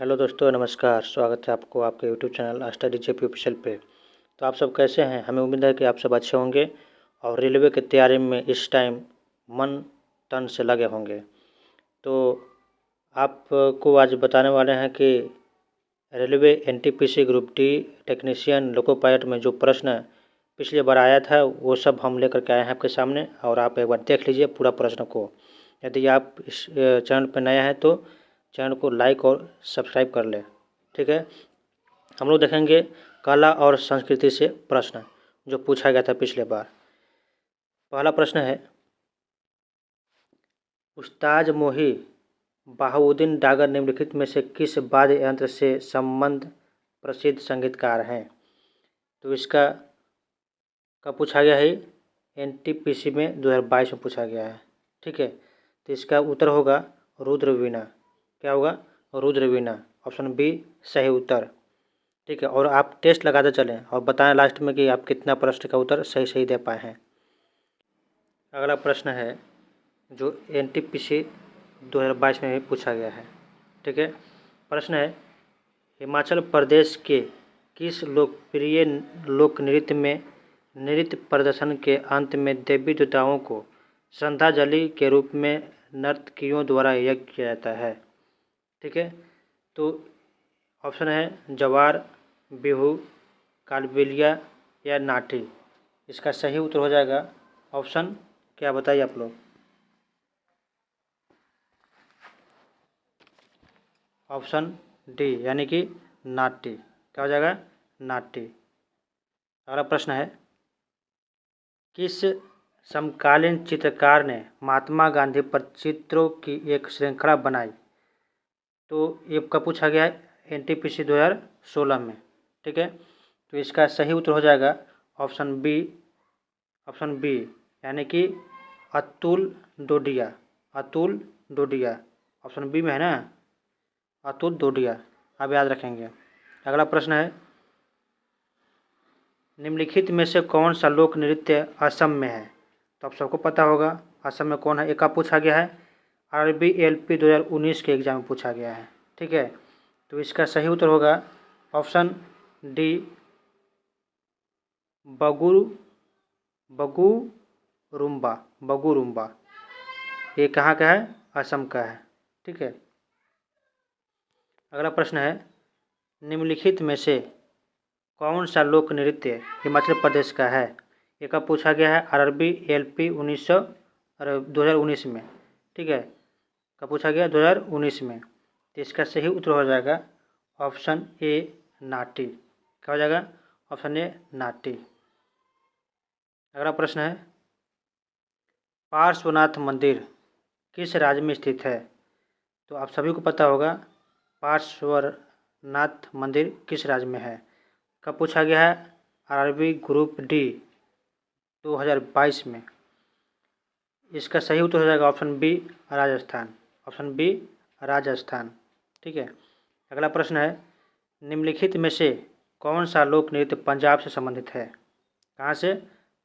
Hello दोस्तों, नमस्कार। स्वागत है आपको आपके YouTube channel study JP official पे। तो आप सब कैसे हैं? हमें उम्मीद है कि आप सब अच्छे होंगे और रेलवे की तैयारी में इस टाइम मन तन से लगे होंगे। तो आपको आज बताने वाले हैं कि railway NTPC group D technician loco pilot में जो प्रश्न पिछली बार आया था वो सब हम लेकर के आए हैं आपके सामने, और आप एक बार देख लीजिए पूरा प्रश्न को। यदि आप इस चैनल पर नया है तो चैनल को लाइक और सब्सक्राइब कर लें। ठीक है, हम लोग देखेंगे कला और संस्कृति से प्रश्न जो पूछा गया था पिछले बार। पहला प्रश्न है, उस्ताद मोही बहाउद्दीन डागर निम्नलिखित में से किस वाद्य यंत्र से संबद्ध प्रसिद्ध संगीतकार हैं? तो इसका कब पूछा गया है? एनटीपीसी में 2022 में पूछा गया है। ठीक है, तो इसका उत्तर होगा रुद्रवीणा। क्या होगा? रुद्रवीणा। ऑप्शन बी सही उत्तर। ठीक है, और आप टेस्ट लगाते चलें और बताएं लास्ट में कि आप कितना प्रश्न का उत्तर सही दे पाए हैं। अगला प्रश्न है जो एनटीपीसी 2022 में भी पूछा गया है। ठीक है, प्रश्न है, हिमाचल प्रदेश के किस लोकप्रिय लोक नृत्य में नृत्य प्रदर्शन के अंत में देवी देवताओं को श्रद्धांजलि के रूप में नर्तकियों द्वारा यज्ञ किया जाता है? ठीक है, तो ऑप्शन है जवार, बिहू, कालबेलिया या नाटी। इसका सही उत्तर हो जाएगा ऑप्शन, क्या बताइए आप लोग? ऑप्शन डी यानी कि नाटी। क्या हो जाएगा? नाटी। अगला प्रश्न है, किस समकालीन चित्रकार ने महात्मा गांधी पर चित्रों की एक श्रृंखला बनाई? तो ये कब पूछा गया है? एनटीपीसी 2016 में। ठीक है, तो इसका सही उत्तर हो जाएगा ऑप्शन बी। ऑप्शन बी यानी कि अतुल डोडिया। अतुल डोडिया ऑप्शन बी में है ना, अतुल डोडिया। आप याद रखेंगे। अगला प्रश्न है, निम्नलिखित में से कौन सा लोक नृत्य असम में है? तो आप सबको पता होगा असम में कौन है। एक का पूछा गया है, RBLP 2019 के एग्जाम में पूछा गया है। ठीक है, तो इसका सही उत्तर होगा ऑप्शन डी बगुरुम्बा। बगुरुम्बा ये कहाँ का है? असम का है। ठीक है, अगला प्रश्न है, निम्नलिखित में से कौन सा लोक नृत्य हिमाचल प्रदेश का है? ये कब पूछा गया है? RBLP 2019 में। ठीक है, कब पूछा गया? 2019 में। तो इसका सही उत्तर हो जाएगा ऑप्शन ए नाटी। क्या हो जाएगा? ऑप्शन ए नाटी। अगला प्रश्न है, पार्श्वनाथ मंदिर किस राज्य में स्थित है? तो आप सभी को पता होगा पार्श्वनाथ मंदिर किस राज्य में है। कब पूछा गया है? RRB ग्रुप डी 2022 में। इसका सही उत्तर हो जाएगा option B Rajasthan. Option B Rajasthan. ठीक है, अगला प्रश्न है, निम्नलिखित में से कौन सा लोक नृत्य पंजाब से संबंधित है? कहाँ से?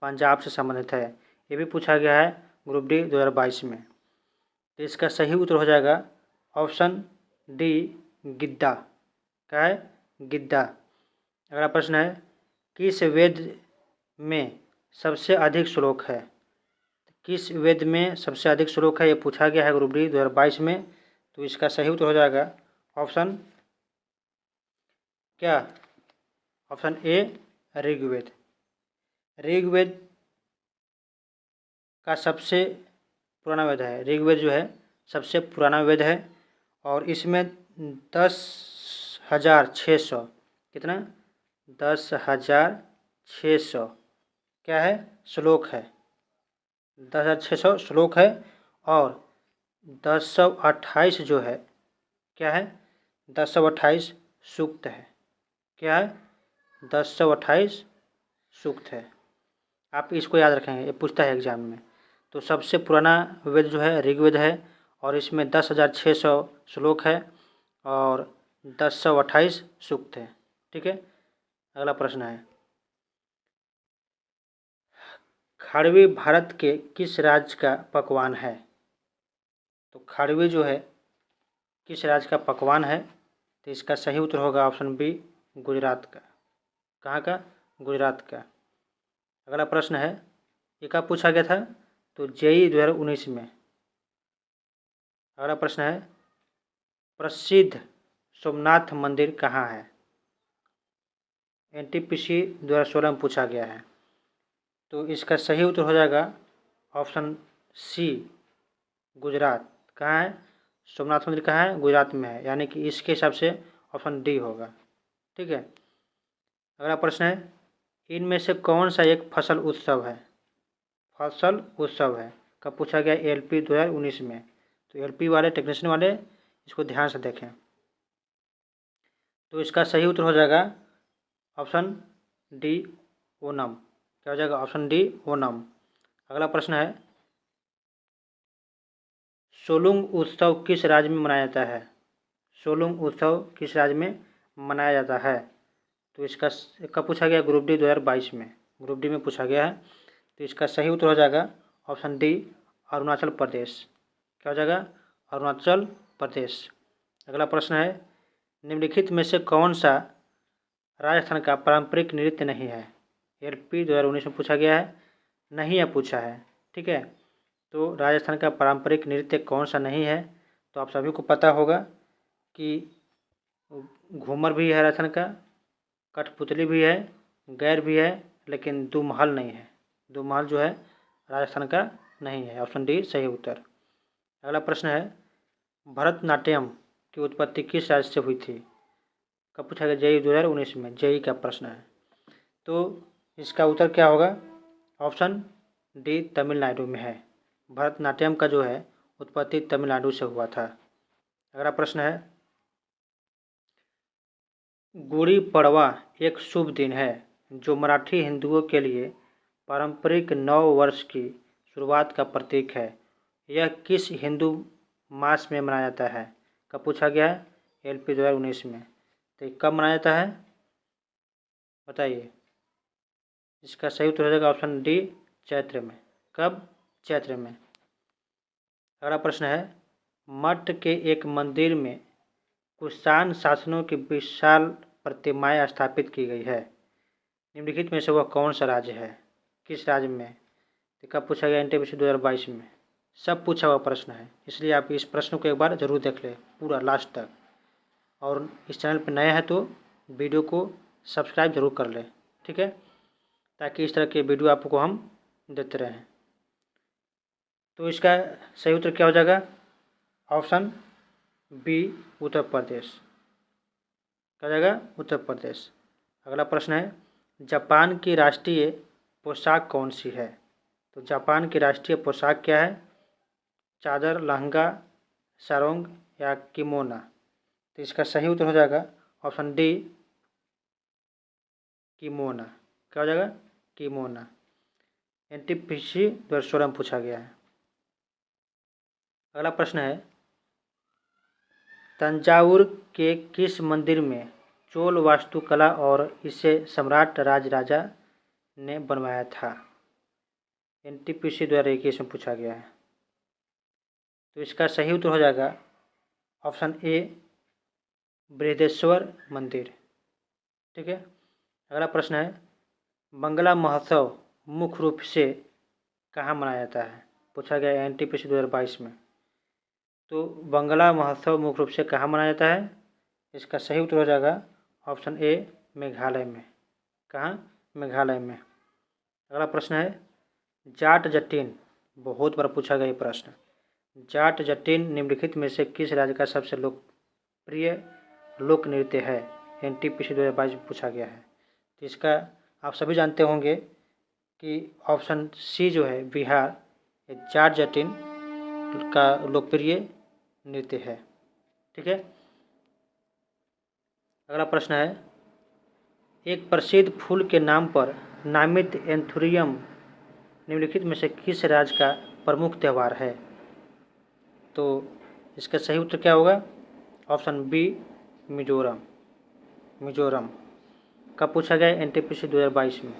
पंजाब से संबंधित है। ये भी पूछा गया है ग्रुप डी 2022 में। तो इसका सही उत्तर हो जाएगा ऑप्शन डी गिद्दा। क्या है? गिद्दा। अगला प्रश्न है, किस वेद में सबसे अधिक श्लोक है? किस वेद में सबसे अधिक श्लोक है? ये पूछा गया है ग्रुप डी 2022 में। तो इसका सही उत्तर हो जाएगा ऑप्शन क्या? Option A Rigveda. ऋग्वेद का सबसे पुराना वेद है। ऋग्वेद जो है सबसे पुराना वेद है और इसमें 10,600 कितना? 10,600 क्या है? श्लोक है। 10,600 श्लोक है और 1028 जो है क्या है? 1028 सूक्त है। क्या है? 1028 सूक्त है। आप इसको याद रखेंगे, ये पूछता है एग्जाम में। तो सबसे पुराना वेद जो है ऋग्वेद है और इसमें 10,600 श्लोक है और 1028 सूक्त है। ठीक है, अगला प्रश्न है, खाड़वी भारत के किस राज्य का पकवान है? तो खाड़वी जो है किस राज्य का पकवान है? तो इसका सही उत्तर होगा ऑप्शन बी, गुजरात का। कहाँ का? गुजरात का। अगला प्रश्न है, ये कब पूछा गया था? तो जेईई 2019 में। अगला प्रश्न है, प्रसिद्ध सोमनाथ मंदिर कहाँ है? एनटीपीसी 2016 में पूछा गया है। तो इसका सही उत्तर हो जाएगा ऑप्शन सी, गुजरात। कहाँ है सोमनाथ मंदिर? कहाँ है? गुजरात में है, यानी कि इसके हिसाब से ऑप्शन डी होगा। ठीक है। अगला प्रश्न है, इनमें से कौन सा एक फसल उत्सव है? फसल उत्सव है, कब पूछा गया? एलपी 2019 में। तो एलपी वाले, टेक्नीशियन वाले इसको ध्यान से देखें। तो इसका सही उत्तर हो जाएगा ऑप्शन डी, ओणम। क्या हो जाएगा? Option D, Onam. अगला प्रश्न है, सोलुंग उत्सव किस राज्य में मनाया जाता है? सोलुंग उत्सव किस राज्य में मनाया जाता है? तो इसका कब पूछा गया? ग्रुप डी 2022 में। ग्रुप डी में पूछा गया है। तो इसका सही उत्तर हो जाएगा ऑप्शन डी, अरुणाचल प्रदेश। क्या हो जाएगा? अरुणाचल प्रदेश। अगला प्रश्न है, निम्नलिखित में से कौन सा राजस्थान का पारंपरिक नृत्य नहीं है? एलपी 2019 में पूछा गया है, नहीं है पूछा है। ठीक है। तो राजस्थान का पारंपरिक नृत्य कौन सा नहीं है? तो आप सभी को पता होगा कि घूमर भी है राजस्थान का, कठपुतली भी है, गैर भी है, लेकिन दुमहल नहीं है। दुमहल जो है राजस्थान का नहीं है। ऑप्शन डी सही उत्तर। अगला प्रश्न है, भरतनाट्यम की उत्पत्ति किस राज्य से हुई थी? कब पूछा गया? जेईई 2019 में। जेईई का प्रश्न है। तो इसका उत्तर क्या होगा? ऑप्शन डी, तमिलनाडु में है। भरतनाट्यम का जो है उत्पत्ति तमिलनाडु से हुआ था। अगला प्रश्न है, गुड़ी पड़वा एक शुभ दिन है जो मराठी हिंदुओं के लिए पारंपरिक नव वर्ष की शुरुआत का प्रतीक है। यह किस हिंदू मास में मनाया जाता है? कब पूछा गया है? एलपी 2019 में। तो कब मनाया जाता है बताइए? इसका सही उत्तर हो जाएगा ऑप्शन डी, चैत्र में। कब? चैत्र में। अगला प्रश्न है, मठ के एक मंदिर में कुषाण शासनों की विशाल प्रतिमाएं स्थापित की गई है। निम्नलिखित में से वह कौन सा राज्य है? किस राज्य में? तो कब पूछा गया? एनटीपीसी 2022 में। सब पूछा हुआ प्रश्न है, इसलिए आप इस प्रश्न को एक बार जरूर देख लें पूरा लास्ट तक। और इस चैनल पर नए हैं तो वीडियो को सब्सक्राइब जरूर कर लें। ठीक है, ताकि इस तरह के वीडियो आपको हम देते रहें। तो इसका सही उत्तर क्या हो जाएगा? Option B, Uttar Pradesh. क्या हो जाएगा? उत्तर प्रदेश। अगला प्रश्न है, जापान की राष्ट्रीय पोशाक कौन सी है? तो जापान की राष्ट्रीय पोशाक क्या है? चादर, लहंगा, सारोंग या किमोना? तो इसका सही उत्तर हो जाएगा ऑप्शन डी, किमोना। क्या हो जाएगा? किमोना। एनटीपीसी 2016 में पूछा गया है। अगला प्रश्न है, तंजावुर के किस मंदिर में चोल वास्तुकला और इसे सम्राट राजराजा ने बनवाया था? एनटीपीसी 2021 में पूछा गया है। तो इसका सही उत्तर हो जाएगा ऑप्शन ए, बृहदेश्वर मंदिर। ठीक है। अगला प्रश्न है, बंगला महोत्सव मुख्य रूप से कहाँ मनाया जाता है? पूछा गया एनटीपीसी 2022 में। तो बंगला महोत्सव मुख्य रूप से कहाँ मनाया जाता है? इसका सही उत्तर हो जाएगा ऑप्शन ए, मेघालय में। कहाँ? मेघालय में। अगला प्रश्न है, जाट जटिन, बहुत बार पूछा गया ये प्रश्न। जाट जटिन निम्नलिखित में से किस राज्य का सबसे लोकप्रिय लोक नृत्य है? एनटीपीसी 2022 में पूछा गया है। तो इसका आप सभी जानते होंगे कि ऑप्शन सी जो है बिहार, जाट जटिन का लोकप्रिय नृत्य है। ठीक है। अगला प्रश्न है, एक प्रसिद्ध फूल के नाम पर नामित एंथुरियम निम्नलिखित में से किस राज्य का प्रमुख त्यौहार है? तो इसका सही उत्तर क्या होगा? Option B, Mizoram. मिजोरम। कब पूछा गया? एनटीपीसी 2022 में।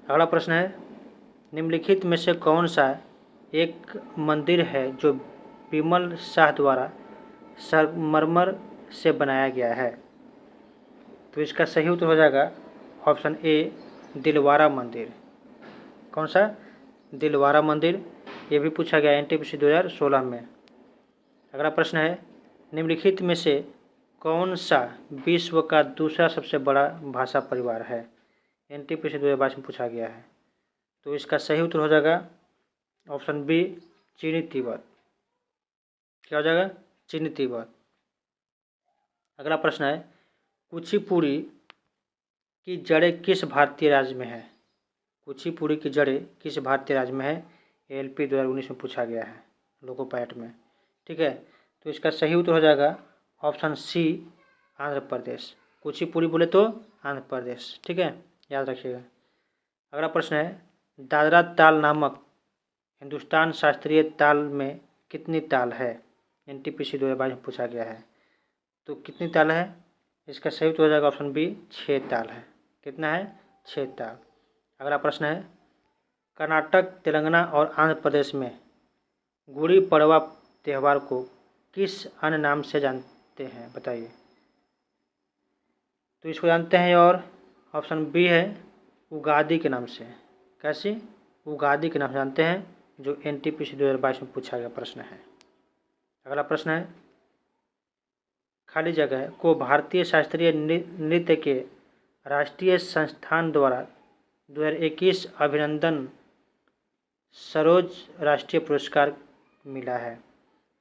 अगला प्रश्न है, निम्नलिखित में से कौन सा एक मंदिर है जो बिमल शाह द्वारा संगमरमर से बनाया गया है? तो इसका सही उत्तर हो जाएगा ऑप्शन ए, दिलवारा मंदिर। कौन सा? दिलवारा मंदिर। ये भी पूछा गया एनटीपीसी 2016 में। अगला प्रश्न है, निम्नलिखित में से कौन सा विश्व का दूसरा सबसे बड़ा भाषा परिवार है? एनटीपीसी 2022 में पूछा गया है। तो इसका सही उत्तर हो जाएगा ऑप्शन बी, चीनी तिब्बत। क्या हो जाएगा? चीनी तिब्बत। अगला प्रश्न है, कुचिपुड़ी की जड़ें किस भारतीय राज्य में है? कुचिपुड़ी की जड़ें किस भारतीय राज्य में है? एलपी 2019 में पूछा गया है, लोको पायलट में। ठीक है, तो इसका सही उत्तर हो जाएगा ऑप्शन सी, आंध्र प्रदेश। कुचिपुड़ी बोले तो आंध्र प्रदेश। ठीक है, याद रखिएगा। अगला प्रश्न है, दादरा ताल नामक हिंदुस्तान शास्त्रीय ताल में कितनी ताल है? एनटीपीसी 2022 में पूछा गया है। तो कितनी ताल है? इसका सही उत्तर हो जाएगा ऑप्शन बी, 6 ताल है। कितना है? 6 ताल। अगला प्रश्न है, कर्नाटक, तेलंगाना और आंध्र प्रदेश में गुड़ी पड़वा त्यौहार को किस अन्य नाम से जानते हैं? बताइए। तो इसको जानते हैं और ऑप्शन बी है उगादि के नाम से। कैसे? उगादि के नाम से जानते हैं, जो एनटीपीसी 2022 में पूछा गया प्रश्न है। अगला प्रश्न है, खाली जगह को भारतीय शास्त्रीय नृत्य के राष्ट्रीय संस्थान द्वारा 2021 अभिनंदन सरोज राष्ट्रीय पुरस्कार मिला है।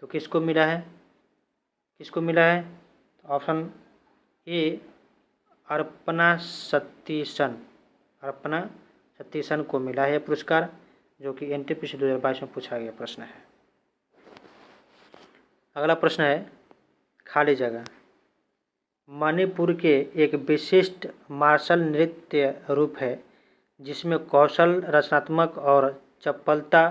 तो किसको मिला है? किसको मिला है? Option A, Arpana Satheesan. अर्पणा सतीशन को मिला है पुरस्कार, जो कि एनटीपीसी 2022 में पूछा गया प्रश्न है। अगला प्रश्न है, खाली जगह मणिपुर के एक विशिष्ट मार्शल नृत्य रूप है जिसमें कौशल, रचनात्मक और चपलता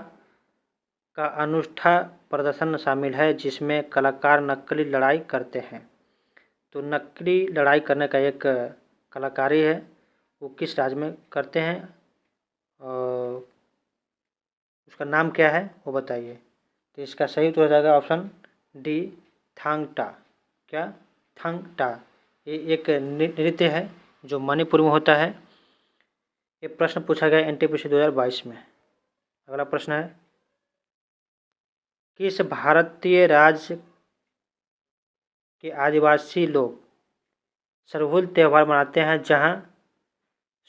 का अनूठा प्रदर्शन शामिल है, जिसमें कलाकार नक्कली लड़ाई करते हैं। तो नक्कली लड़ाई करने का एक कलाकारी है, वो किस राज्य में करते हैं और उसका नाम क्या है वो बताइए। तो इसका सही उत्तर हो जाएगा ऑप्शन डी, थांग टा। क्या? थांग टा। ये एक नृत्य है जो मणिपुर में होता है। ये प्रश्न पूछा गया एनटीपीसी 2022 में। अगला प्रश्न है, किस भारतीय राज्य के आदिवासी लोग सरहुल त्यौहार मनाते हैं जहां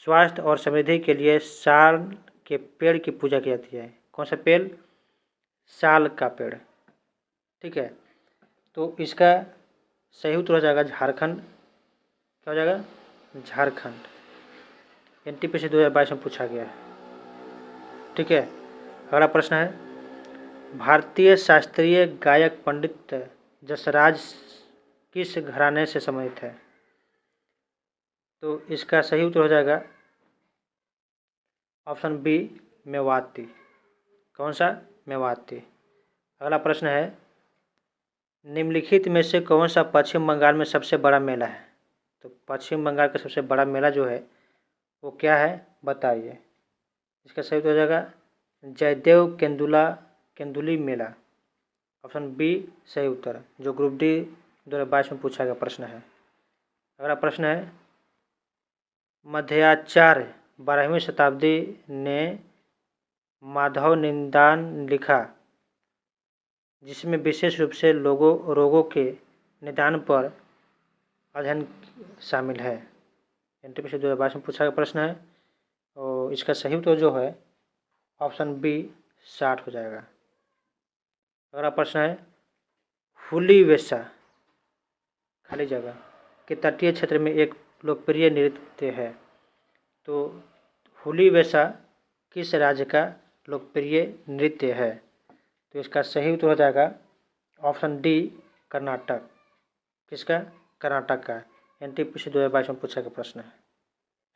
स्वास्थ्य और समृद्धि के लिए साल के पेड़ की पूजा की जाती है? कौन सा पेड़? साल का पेड़। ठीक है, तो इसका सही उत्तर हो जाएगा झारखंड। क्या हो जाएगा? झारखंड। एनटीपीसी 2022 में पूछा गया है। ठीक है, अगला प्रश्न है, भारतीय शास्त्रीय गायक पंडित जसराज किस घराने से संबंधित है? तो इसका सही उत्तर हो जाएगा ऑप्शन बी, मेवाती। कौन सा? मेवाती। अगला प्रश्न है, निम्नलिखित में से कौन सा पश्चिम बंगाल में सबसे बड़ा मेला है? तो पश्चिम बंगाल का सबसे बड़ा मेला जो है वो क्या है बताइए। इसका सही उत्तर हो जाएगा जयदेव केंदुली मेला। ऑप्शन बी सही उत्तर, जो ग्रुप डी 2022 में पूछा गया प्रश्न है। अगला प्रश्न है, मध्याचार्य 12वीं शताब्दी ने माधव निदान लिखा जिसमें विशेष रूप से रोगों के निदान पर अध्ययन शामिल है। एनटीपीसी 2022 में पूछा गया प्रश्न है और इसका सही उत्तर जो है ऑप्शन बी 60 हो जाएगा। अगला प्रश्न है, हुली वेशा खाली जगह के तटीय क्षेत्र में एक लोकप्रिय नृत्य है। तो हुली वेशा किस राज्य का लोकप्रिय नृत्य है? तो इसका सही उत्तर हो जाएगा ऑप्शन डी, कर्नाटक। किसका? कर्नाटक का। एनटीपीसी 2022 में पूछा गया प्रश्न है,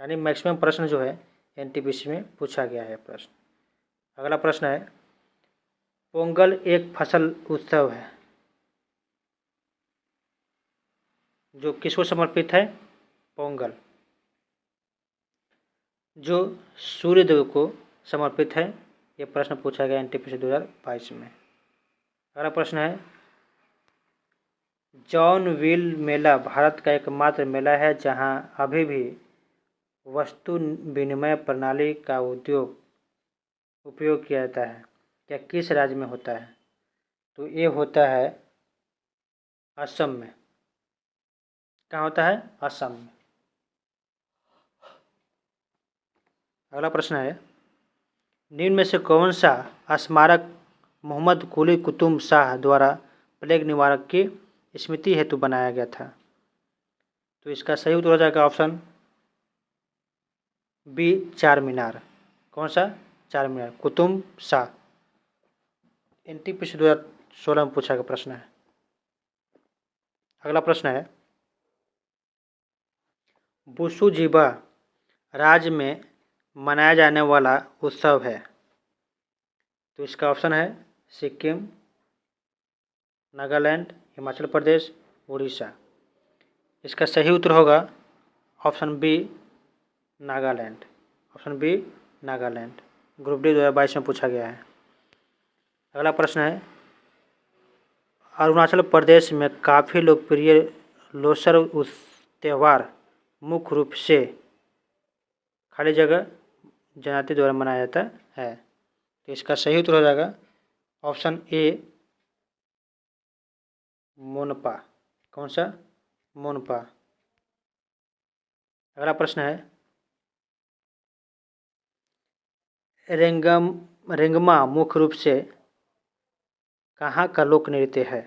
यानी मैक्सिमम प्रश्न जो है एनटीपीसी में पूछा गया है प्रश्न। अगला प्रश्न है, पोंगल एक फसल उत्सव है जो किसको समर्पित है? पोंगल जो सूर्यदेव को समर्पित है। ये प्रश्न पूछा गया एनटीपीसी 2022 में। अगला प्रश्न है, जॉनविल मेला भारत का एकमात्र मेला है जहां अभी भी वस्तु विनिमय प्रणाली का उपयोग किया जाता है। क्या किस राज्य में होता है? तो ये होता है असम में। कहाँ होता है? असम में। अगला प्रश्न है, निम्न में से कौन सा स्मारक मोहम्मद कुली कुतुब शाह द्वारा प्लेग निवारक की स्मृति हेतु बनाया गया था? तो इसका सही उत्तर हो जाएगा ऑप्शन बी, चार मीनार। कौन सा? चार मीनार, कुतुब शाह। NTPC 2016 में पूछा गया प्रश्न है। अगला प्रश्न है, बुसुजिबा राज्य में मनाया जाने वाला उत्सव है? तो इसका ऑप्शन है सिक्किम, नागालैंड, हिमाचल प्रदेश, उड़ीसा। इसका सही उत्तर होगा option B, Nagaland. Option B, Nagaland. Group D 2022 में पूछा गया है। अगला प्रश्न है, अरुणाचल प्रदेश में काफ़ी लोकप्रिय लोसर त्यौहार मुख्य रूप से खाली जगह जनजाति द्वारा मनाया जाता है। तो इसका सही उत्तर हो जाएगा ऑप्शन ए, मोनपा। कौन सा? मोनपा। अगला प्रश्न है, रेंगमा मुख्य रूप से कहाँ का लोक नृत्य है?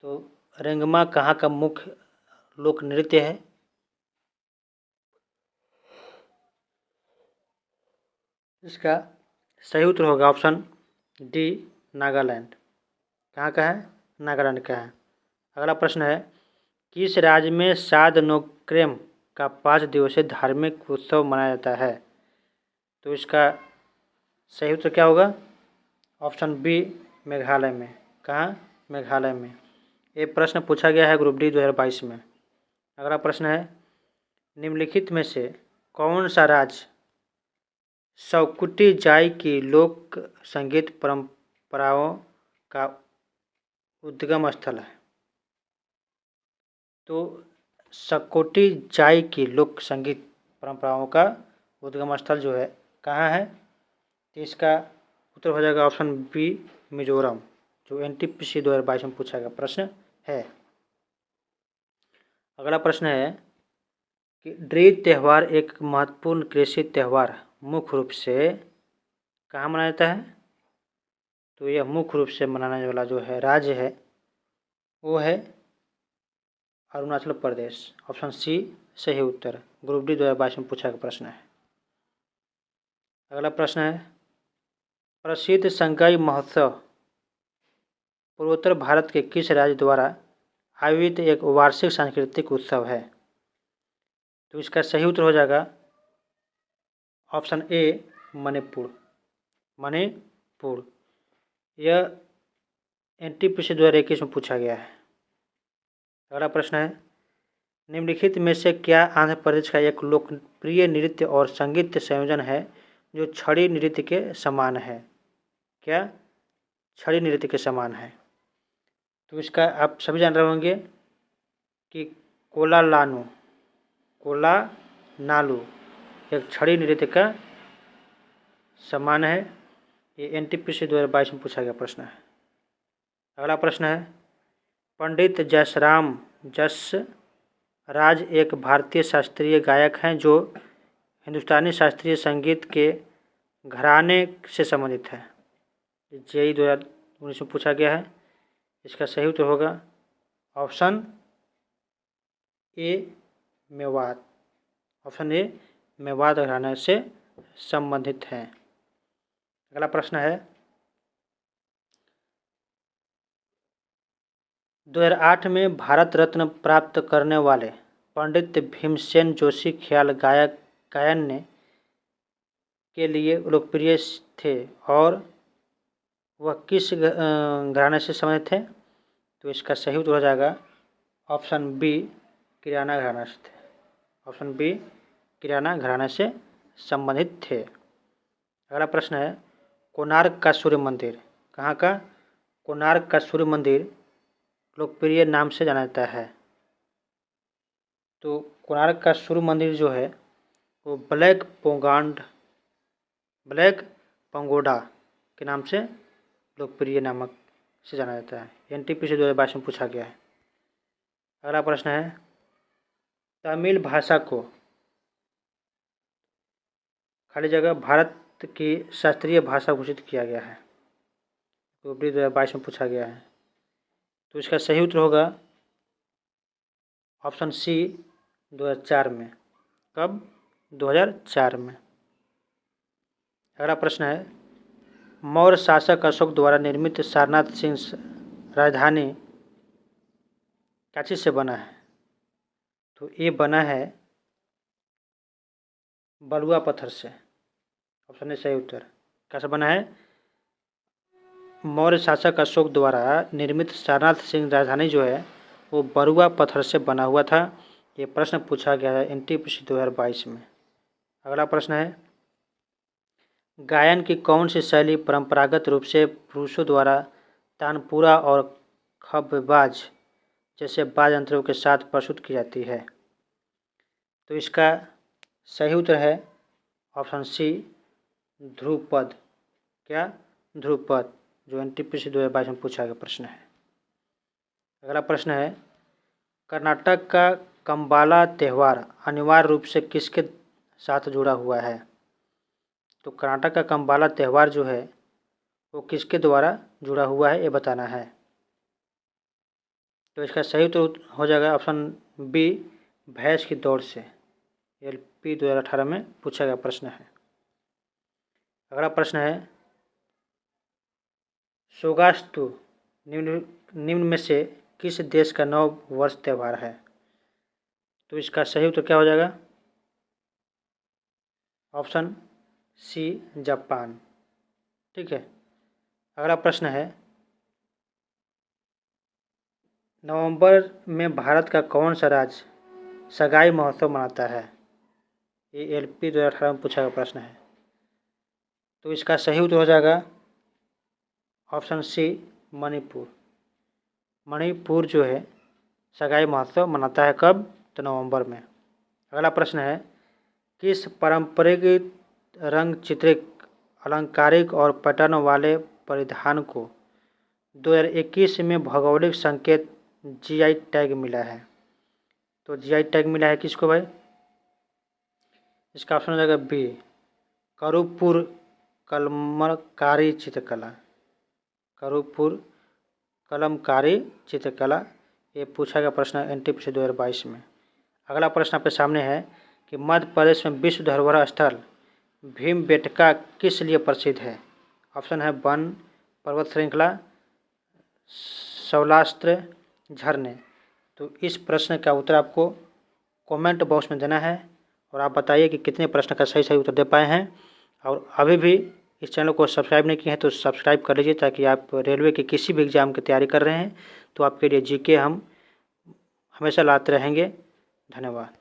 तो रेंगमा कहाँ का मुख्य लोक नृत्य है? इसका सही उत्तर होगा ऑप्शन डी, नागालैंड। कहाँ का है? नागालैंड का है। अगला प्रश्न है, किस राज्य में शाद नोक्रेम का 5 दिवसीय धार्मिक उत्सव मनाया जाता है? तो इसका सही उत्तर क्या होगा? ऑप्शन बी, मेघालय में। कहाँ? मेघालय में। ये प्रश्न पूछा गया है ग्रुप डी 2022 में। अगला प्रश्न है, निम्नलिखित में से कौन सा राज्य सकुटी जाई की लोक संगीत परंपराओं का उद्गम स्थल है? तो सकोटी जाई की लोक संगीत परंपराओं का उद्गम स्थल जो है कहाँ है? तो इसका उत्तर हो जाएगा ऑप्शन बी, मिजोरम, जो NTPC 2022 में पूछा गया प्रश्न है। अगला प्रश्न है कि ड्री त्यौहार एक महत्वपूर्ण कृषि त्यौहार मुख्य रूप से कहाँ मनाया जाता है? तो यह मुख्य रूप से मनाने वाला जो है राज्य है वो है अरुणाचल प्रदेश। ऑप्शन सी सही उत्तर। ग्रुप डी 2022 में पूछा गया प्रश्न है। अगला प्रश्न है, प्रसिद्ध संगाई महोत्सव पूर्वोत्तर भारत के किस राज्य द्वारा आयोजित एक वार्षिक सांस्कृतिक उत्सव है? तो इसका सही उत्तर हो जाएगा ऑप्शन ए, मणिपुर। मणिपुर। यह NTPC 2021 में पूछा गया है। अगला प्रश्न है, निम्नलिखित में से क्या आंध्र प्रदेश का एक लोकप्रिय नृत्य और संगीत संयोजन है जो छड़ी नृत्य के समान है? क्या छड़ी नृत्य के समान है? तो इसका आप सभी जान रहे होंगे कि कोलानालू एक छड़ी नृत्य का समान है। ये NTPC 2022 में पूछा गया प्रश्न है। अगला प्रश्न है, पंडित जसराज एक भारतीय शास्त्रीय गायक हैं जो हिंदुस्तानी शास्त्रीय संगीत के घराने से संबंधित है। JEE 2019 में पूछा गया है। इसका सही उत्तर होगा option A, Mewar. Option A, Mewar घराने से संबंधित है। अगला प्रश्न है, 2008 में भारत रत्न प्राप्त करने वाले पंडित भीमसेन जोशी ख्याल गायन के लिए लोकप्रिय थे और वह किस घराने से संबंधित थे? तो इसका सही उत्तर हो जाएगा ऑप्शन बी, किराना घराना से थे। ऑप्शन बी, किराना घराने से संबंधित थे। अगला प्रश्न है, कोणार्क का सूर्य मंदिर कहाँ का? कोणार्क का सूर्य मंदिर लोकप्रिय नाम से जाना जाता है? तो कोणार्क का सूर्य मंदिर जो है वो ब्लैक पंगोडा के नाम से लोकप्रिय नामक से जाना जाता है। एनटीपीसी 2022 में पूछा गया है। अगला प्रश्न है, तमिल भाषा को खाली जगह भारत की शास्त्रीय भाषा घोषित किया गया है। तो 2022 में पूछा गया है। तो इसका सही उत्तर होगा ऑप्शन सी 2004 में। कब? 2004 में। अगला प्रश्न है, मौर्य शासक अशोक द्वारा निर्मित सारनाथ सिंह राजधानी क्या चीज़ से बना है? तो ये बना है बलुआ पत्थर से। ऑप्शन ए सही उत्तर। कैसे बना है? मौर्य शासक अशोक द्वारा निर्मित सारनाथ सिंह राजधानी जो है वो बलुआ पत्थर से बना हुआ था। ये प्रश्न पूछा गया है एनटीपीसी 2022 में। अगला प्रश्न है, गायन की कौन सी शैली परंपरागत रूप से पुरुषों द्वारा तानपुरा और खब्बाज जैसे वाद्य यंत्रों के साथ प्रस्तुत की जाती है? तो इसका सही उत्तर है ऑप्शन सी ध्रुपद। क्या? ध्रुपद, जो एनटीपीसी 2022 में पूछा गया प्रश्न है। अगला प्रश्न है, कर्नाटक का कंबाला त्यौहार अनिवार्य रूप से किसके साथ जुड़ा हुआ है? तो कर्नाटक का कंबाला त्यौहार जो है वो किसके द्वारा जुड़ा हुआ है ये बताना है। तो इसका सही उत्तर हो जाएगा ऑप्शन बी भैंस की दौड़ से। एलपी 2018 में पूछा गया प्रश्न है। अगला प्रश्न है, सोगास्तु निम्न में से किस देश का नव वर्ष त्यौहार है? तो इसका सही उत्तर क्या हो जाएगा? Option C Japan. ठीक है। अगला प्रश्न है, नवंबर में भारत का कौन सा राज्य सगाई महोत्सव मनाता है? ये एलपी 2018 में पूछा गया प्रश्न है। तो इसका सही उत्तर हो जाएगा ऑप्शन सी मणिपुर। मणिपुर जो है सगाई महोत्सव मनाता है कब? तो नवंबर में। अगला प्रश्न है, किस पारंपरिक रंग चित्रित अलंकारिक और पैटर्न वाले परिधान को 2021 में भौगोलिक संकेत जीआई टैग मिला है? तो जीआई टैग मिला है किसको भाई? इसका ऑप्शन हो जाएगा बी करूपुर कलमकारी चित्रकला। करूपुर कलमकारी चित्रकला, ये पूछा गया प्रश्न एनटीपीसी 2022 में। अगला प्रश्न आपके सामने है कि मध्य प्रदेश में विश्व धरोहर स्थल भीमबेटका किस लिए प्रसिद्ध है? ऑप्शन है वन, पर्वत श्रृंखला, शैलास्त्र, झरने। तो इस प्रश्न का उत्तर आपको कमेंट बॉक्स में देना है और आप बताइए कि कितने प्रश्न का सही उत्तर दे पाए हैं। और अभी भी इस चैनल को सब्सक्राइब नहीं किए हैं तो सब्सक्राइब कर लीजिए, ताकि आप रेलवे के किसी भी एग्ज़ाम की तैयारी कर रहे हैं तो आपके लिए जीके हम हमेशा लाते रहेंगे। धन्यवाद।